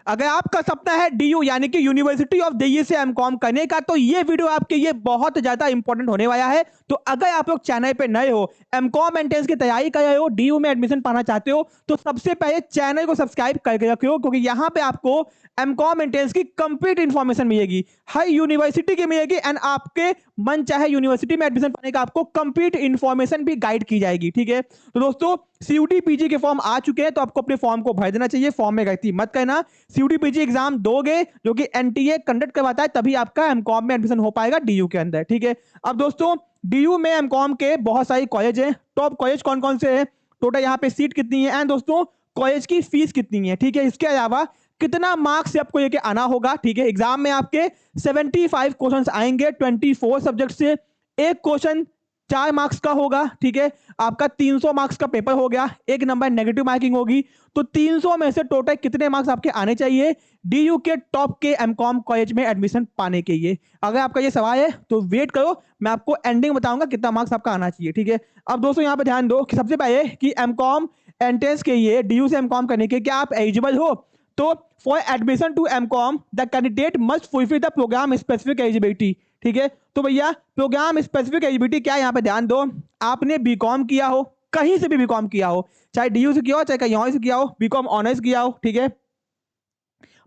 अगर आपका सपना है डीयू यानी कि यूनिवर्सिटी ऑफ दिल्ली से एमकॉम करने का, तो ये वीडियो आपके लिए बहुत ज्यादा इंपॉर्टेंट होने वाला है। तो अगर आप लोग चैनल पे नए हो, एमकॉम एंट्रेंस की तैयारी कर रहे हो, डीयू में एडमिशन पाना चाहते हो, तो सबसे पहले चैनल को सब्सक्राइब करके रखियो, क्योंकि यहाँ पे आपको एमकॉम एंट्रेंस की कंप्लीट इंफॉर्मेशन मिलेगी, हर यूनिवर्सिटी की मिलेगी, एंड आपके मन चाहे यूनिवर्सिटी में एडमिशन पाने का आपको कंप्लीट इंफॉर्मेशन भी गाइड की जाएगी। ठीक है, तो दोस्तों सीयूटी पीजी के फॉर्म आ चुके हैं, तो आपको अपने फॉर्म को भर देना चाहिए। फॉर्म में गलती मत करना। सीयूटी पीजी एग्जाम दोगे जो कि एनटीए कंडक्ट करवाता है, तभी आपका एमकॉम में एडमिशन हो पाएगा डीयू के अंदर। ठीक है, अब दोस्तों डीयू में एमकॉम के बहुत सारी कॉलेज हैं। टॉप कॉलेज कौन कौन से हैं, टोटल यहाँ पे सीट कितनी है, एंड दोस्तों कॉलेज की फीस कितनी है। ठीक है, इसके अलावा कितना मार्क्स से आपको लेके आना होगा। ठीक है, एग्जाम में आपके 75 क्वेश्चंस आएंगे 24 सब्जेक्ट से। एक क्वेश्चन 4 मार्क्स का होगा। ठीक है, आपका 300 मार्क्स का पेपर हो गया, एक नंबर नेगेटिव मार्किंग होगी। तो 300 में से टोटल कितने मार्क्स आपके आने चाहिए डीयू के टॉप के एमकॉम कॉलेज में एडमिशन पाने के लिए। अगर आपका ये सवाल है तो वेट करो, मैं आपको एंडिंग बताऊंगा कितना मार्क्स आपका आना चाहिए। ठीक है, अब दोस्तों यहाँ पे ध्यान दो कि सबसे पहले कि एमकॉम एंट्रेंस के लिए डीयू से एमकॉम करने के क्या आप एलिजिबल हो। तो for admission to MCom the candidate must fulfil the programme specific eligibility. ठीक है, तो भैया प्रोग्राम स्पेसिफिक एलिजिबिलिटी क्या है, यहाँ पे ध्यान दो। आपने बीकॉम किया हो, कहीं से भी बीकॉम किया हो, चाहे डीयू से किया हो चाहे कहीं और से किया हो, बीकॉम ऑनर्स किया हो, ठीक है,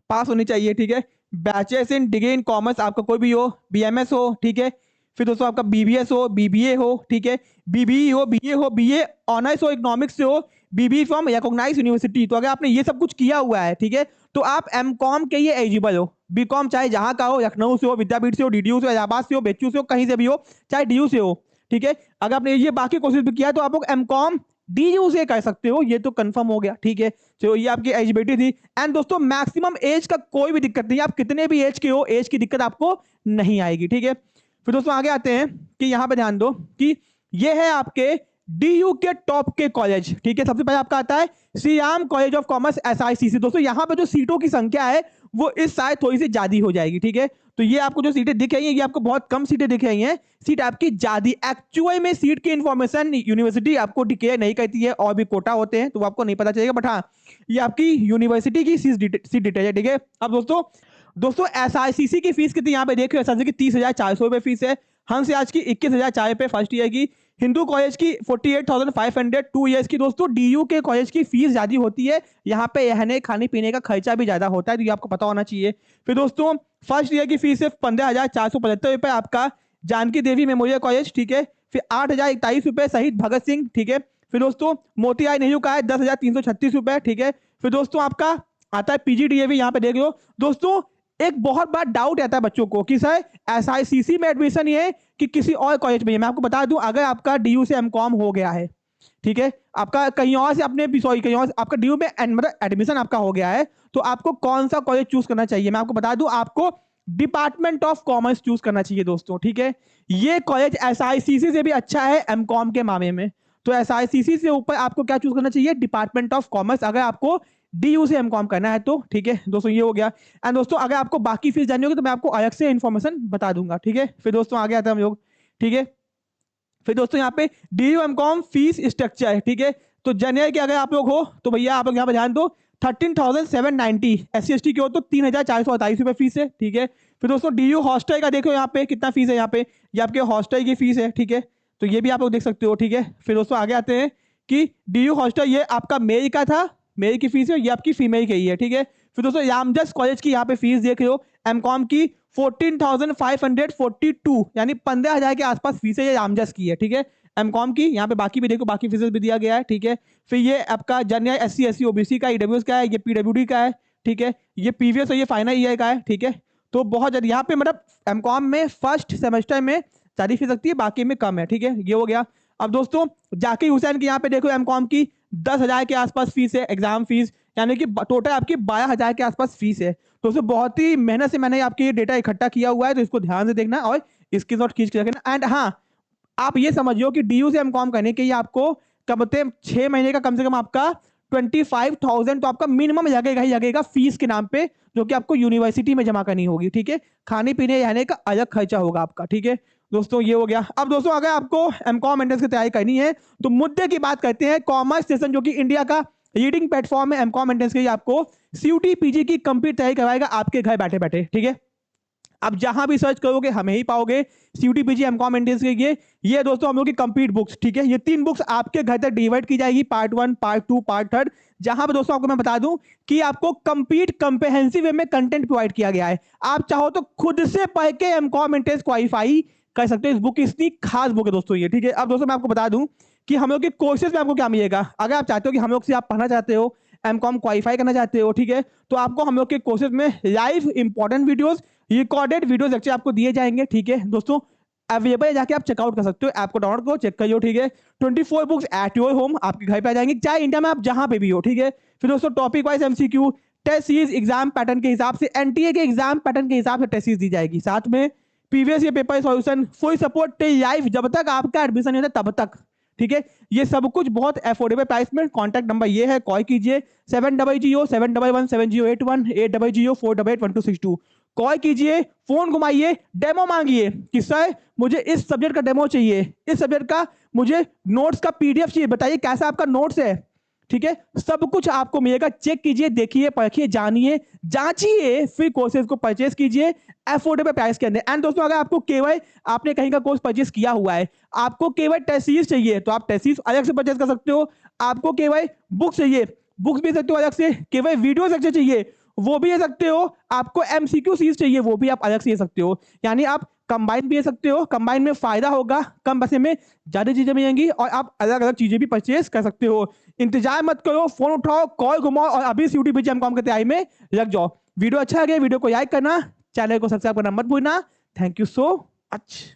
पास होनी चाहिए। ठीक है, bachelors in degree in commerce आपका कोई भी हो, बीएमएस हो, ठीक है, फिर दोस्तों आपका बीबीएस हो, बीबीए हो, ठीक है, बीबीई हो, बीए हो, बीए ऑनर्स हो, इकोनॉमिक्स से हो, बीबी फ्रॉम रिकॉग्नाइज्ड यूनिवर्सिटी। तो अगर आपने ये सब कुछ किया हुआ है, ठीक है, तो आप एमकॉम के लिए एलिजिबल हो। बीकॉम चाहे जहां का हो, लखनऊ से हो, विद्यापीठ से हो, डीडीयू से हो, इलाहाबाद से हो, बेचू से हो, कहीं से भी हो, चाहे डीयू से हो। ठीक है, अगर आपने ये बाकी कोर्सेज भी किया तो आप लोग एमकॉम डीयू से कर सकते हो, ये तो कंफर्म हो गया। ठीक है, तो ये आपकी एलिजिबिलिटी थी। एंड दोस्तों मैक्सिमम एज का कोई भी दिक्कत नहीं है, आप कितने भी एज के हो, एज की दिक्कत आपको नहीं आएगी। ठीक है, फिर दोस्तों आगे आते हैं कि यहाँ पे ध्यान दो कि ये है आपके डीयू के टॉप के कॉलेज। ठीक है, सबसे पहले आपका आता है श्रीराम कॉलेज ऑफ कॉमर्स एसआईसीसी। दोस्तों यहाँ पे जो सीटों की संख्या है वो इस साल थोड़ी सी ज्यादा हो जाएगी। ठीक है, तो ये आपको जो सीटें दिख रही हैं, ये आपको बहुत कम सीटें दिख रही हैं, सीट आपकी ज्यादा। एक्चुअल में सीट की इंफॉर्मेशन यूनिवर्सिटी आपको डिक्लेयर नहीं करती है, और भी कोटा होते हैं तो आपको नहीं पता चलेगा, बट हाँ ये आपकी यूनिवर्सिटी की सीट डिटेल है। ठीक है, अब दोस्तों एसआईसीसी की फीस कितनी यहाँ पे देख रहे हो, एसआईसीसी की 30,400 रुपए फीस है। हंस आज की 21,004 रुपए फर्स्ट ईयर की। हिंदू कॉलेज की 48,500 2 इयर्स की। दोस्तों डीयू के कॉलेज की फीस ज्यादा होती है, यहाँ पे रहने खाने पीने का खर्चा भी ज्यादा होता है, तो ये आपको पता होना चाहिए। फिर दोस्तों फर्स्ट ईयर की फीस सिर्फ 15,475 रुपए आपका जानकी देवी मेमोरियल कॉलेज। ठीक है, फिर 8,041 रुपए शहीद भगत सिंह। ठीक है, फिर दोस्तों मोतीलाल नेहरू का है 10,336 रुपए। ठीक है, फिर दोस्तों आपका आता है पीजीडीएवी, यहाँ पे देख लो। दोस्तों एक बहुत बड़ा डाउट आता है बच्चों को कि सर एसआईसीसी में एडमिशन ये है कि किसी और कॉलेज में। मैं आपको बता दूं, अगर आपका डीयू से एमकॉम हो गया है, ठीक है, आपका कहीं और से अपने सॉरी कहीं और आपका डीयू में मतलब एडमिशन आपका हो गया है, तो आपको कौन सा कॉलेज चूज करना चाहिए। मैं आपको बता दूं, आपको डिपार्टमेंट ऑफ कॉमर्स चूज करना चाहिए दोस्तों। ठीक है, ये कॉलेज एसआईसीसी से भी अच्छा है एमकॉम के मामले में। तो एसआईसीसी से ऊपर आपको क्या चूज करना चाहिए, डिपार्टमेंट ऑफ कॉमर्स, अगर आपको डीयू से एमकॉम करना है तो। ठीक है दोस्तों, ये हो गया। एंड दोस्तों अगर आपको बाकी फीस जाननी होगी तो मैं आपको अलग से इन्फॉर्मेशन बता दूंगा। ठीक है, फिर दोस्तों आगे आते हैं हम लोग। ठीक है, फिर दोस्तों यहाँ पे डीयू एमकॉम फीस स्ट्रक्चर है। ठीक है, तो जनरल के अगर आप लोग हो तो भैया आप लोग यहाँ पे ध्यान दो 13,790, SC/ST की हो तो 3,428 रुपए फीस है। ठीक है, फिर दोस्तों डीयू हॉस्टल का देखो यहाँ पे कितना फीस है, यहाँ पे ये आपके हॉस्टल की फीस है। ठीक है, तो ये भी आप लोग देख सकते हो। ठीक है, फिर दोस्तों आगे आते हैं कि डीयू हॉस्टल ये आपका मेल का था, मेल की फीस है, ये आपकी फीमेल की है। ठीक है, फिर दोस्तों यामजस कॉलेज की यहाँ पे फीस देख रहे हो एमकॉम की 14,542, यानी 15,000 के आसपास फीस है, ये यामजस की है। ठीक है, एमकॉम की यहाँ पे बाकी भी देखो, बाकी फीसेस भी दिया गया है। ठीक है, फिर ये आपका जनरल SC SC OBC का, ईडब्ल्यूएस का है, ये पीडब्ल्यूडी का है। ठीक है, ये पीवीएस और ये फाइनल ईयर का है। ठीक है, तो बहुत ज्यादा यहाँ पे मतलब एमकॉम में फर्स्ट सेमेस्टर में ज्यादा फीस लगती है, बाकी में कम है। ठीक है, ये हो गया। अब दोस्तों जाकिर हुसैन की यहाँ पे देखो एमकॉम की 10,000 के आसपास फीस है, एग्जाम फीस, यानी कि टोटल आपकी 12,000 के आसपास फीस है। तो उसमें बहुत ही मेहनत से मैंने आपके ये डेटा इकट्ठा किया हुआ है, तो इसको ध्यान से देखना और स्क्रीनशॉट खींच के रखना। एंड हाँ, आप ये समझियो कि डीयू से एमकॉम करने के लिए आपको कब बोलते हैं 6 महीने का कम से कम आपका 25,000 तो आपका मिनिमम लगेगा ही लगेगा फीस के नाम पे, जो कि आपको यूनिवर्सिटी में जमा करनी होगी। ठीक है, खाने पीने रहने का अलग खर्चा होगा आपका। ठीक है दोस्तों, ये हो गया। अब दोस्तों अगर आपको एमकॉम एंट्रेंस की तैयारी करनी है तो मुद्दे की बात करते हैं। कॉमर्स सेशन जो कि इंडिया का लीडिंग प्लेटफॉर्म है एमकॉम एंट्रेंस के लिए, आपको सीयूटी पीजी की कंप्लीट तैयारी करवाएगा आपके घर बैठे बैठे। ठीक है, अब जहां भी सर्च करोगे हमें ही पाओगे, सीयूटी पीजी एमकॉम एंट्रेंस के लिए। ये दोस्तों हम लोग की कंप्लीट बुक्स, ठीक है, ये 3 बुक्स आपके घर तक डिवाइड की जाएगी, पार्ट 1, पार्ट 2, पार्ट 3, जहां पे दोस्तों आपको मैं बता दूं कि आपको कंप्लीट कंप्रिहेंसिव वे में कंटेंट प्रोवाइड किया गया है। आप चाहो तो खुद से पढ़ के एमकॉम एंट्रेंस क्वालिफाई कर सकते हो। इस बुक की इतनी खास बुक है दोस्तों ये। ठीक है, अब दोस्तों मैं आपको बता दूं कि हम लोग के कोर्सेज में आपको क्या मिलेगा। अगर आप चाहते हो कि हम लोग से आप पढ़ना चाहते हो, एमकॉम क्वालिफाई करना चाहते हो, ठीक है, तो आपको हम लोग के कोर्सेज में live important videos, recorded videos lecture आपको दिए जाएंगे। ठीक है दोस्तों, अवेलेबल है, जाके आप चेकआउट कर सकते हो, ऐप को डाउनलोड करो, चेक करियो। ठीक है, 24 बुक्स एट योर होम, आपके घर पे आ जाएंगे, चाहे इंडिया में आप जहां पे भी हो। ठीक है, फिर दोस्तों topic wise MCQ, test series exam pattern के हिसाब से, एनटीए के एग्जाम पैटर्न के हिसाब से टेस्ट सीरीज दी जाएगी, साथ में previous year paper solution, full support till life, जब तक आपका एडमिशन नहीं होता तब तक। ठीक है, ये सब कुछ बहुत अफोर्डेबल प्राइस में। कॉन्टैक्ट नंबर ये है, कॉल कीजिए 7007117081, 8004881262। कॉल कीजिए, फोन घुमाइए, डेमो मांगिए कि सर मुझे इस सब्जेक्ट का डेमो चाहिए, इस सब्जेक्ट का मुझे नोट्स का पीडीएफ चाहिए, बताइए कैसा आपका नोट्स है। ठीक है, सब कुछ आपको मिलेगा। चेक कीजिए, देखिए, परखिए, जानिए, जांचिए, फिर कोर्सेज को परचेज कीजिए अफोर्डेबल प्राइस के अंदर। एंड दोस्तों, अगर आपको केवल आपने कहीं का कोर्स परचेज किया हुआ है, आपको केवल टेस्ट सीरीज चाहिए तो आप टेस्ट सीरीज अलग से परचेज कर सकते हो। आपको केवल बुक्स चाहिए, बुक्स भी सकते हो अलग से। केवल वीडियो लेक्चर चाहिए, वो भी ले सकते हो। आपको एमसीक्यू सीरीज चाहिए, वो भी आप अलग से ले सकते हो। यानी आप कंबाइन भी ले सकते हो। कंबाइन में फायदा होगा, कम पैसे में ज्यादा चीजें मिलेंगी और आप अलग अलग चीजें भी परचेज कर सकते हो। इंतजार मत करो, फोन उठाओ, कॉल घुमाओ और अभी सीयूटी पीजी एमकॉम के तैयारी में लग जाओ। वीडियो अच्छा लगे, वीडियो को लाइक करना, चैनल को सब्सक्राइब करना मत भूलना। Thank you so much.